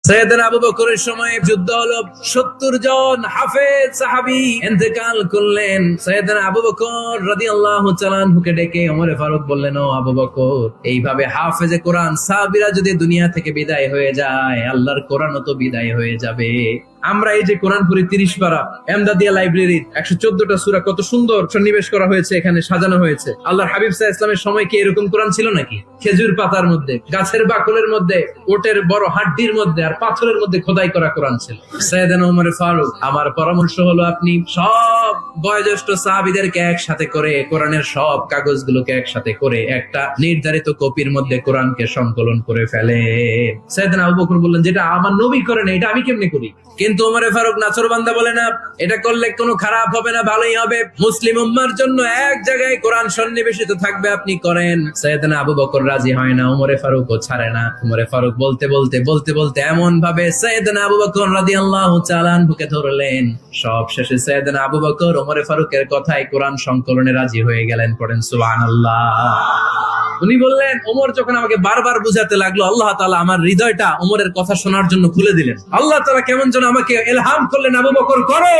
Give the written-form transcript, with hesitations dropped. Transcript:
সাইয়েদনা আবু বকরের সময় যুদ্ধ হলো, 70 জন হাফেজ সাহাবী ইন্তেকাল করলেন। সাইয়েদনা আবু বকর রাদিয়াল্লাহু তাআলা আনহুকে ডেকে ওমরে ফারুক বললেন, ও আবু বকর, এইভাবে হাফেজে কোরআন সাহাবীরা যদি দুনিয়া থেকে বিদায় হয়ে যায়, আল্লাহর কোরআনও তো বিদায় হয়ে যাবে। আমরা এই যে কোরআন পড়ি 30 পারা, এমদাদিয়া লাইব্রেরির 114টা সূরা, কত সুন্দর সন্নিবেশ করা হয়েছে, এখানে সাজানো হয়েছে। আল্লাহর হাবিব সাল্লাল্লাহু আলাইহি ওয়াসাল্লামের সময় কি এরকম কোরআন ছিল নাকি? খেজুর পাতার মধ্যে, গাছের বাকলের মধ্যে, ওটের বড় হাড্ডির মধ্যে আর পাথরের মধ্যে খোদাই করা কোরআন ছিল। সাইয়েদনা ওমর ফারুক, আমার পরামর্শ হলো আপনি সব বয়োজ্যেষ্ঠ সাহাবীদেরকে একসাথে করে কোরআনের সব কাগজগুলোকে একসাথে করে একটা নির্ধারিত কপির মধ্যে কোরআনকে সংকলন করে ফেলে। সাইয়েদনা আবু বকর বললেন, যেটা আমার নবী করেন এটা আমি কেমনে করি? কিন্তু ওমর ফারুক নাছোড়বান্দা বলে, না, এটা করলে কোনো খারাপ হবে না, ভালোই হবে। মুসলিম উম্মার জন্য এক জায়গায় কোরআন সন্নিবেশিত থাকবে, আপনি করেন। সাইয়েদনা আবু বকর রাজি হয় না, ওমর ফারুকও ছাড়ে না। ওমর ফারুক বলতে বলতে এমন ভাবে সাইয়েদনা আবু বকর রাদিয়াল্লাহু তাআলা আনহুকে ধরলেন, সব শেষে সাইয়েদনা আবু বকর ওমর ফারুকের কথায় কোরআন সংকলনে রাজি হয়ে গেলেন। পড়েন সুবহানাল্লাহ। উনি বললেন, ওমর যখন আমাকে বারবার বুঝাতে লাগলো, আল্লাহ তাআলা আমার হৃদয়টা ওমরের কথা শোনার জন্য খুলে দিলেন। আল্লাহ তাআলা কেমন যেন আমাকে ইলহাম করলেন, আবু বকর করো।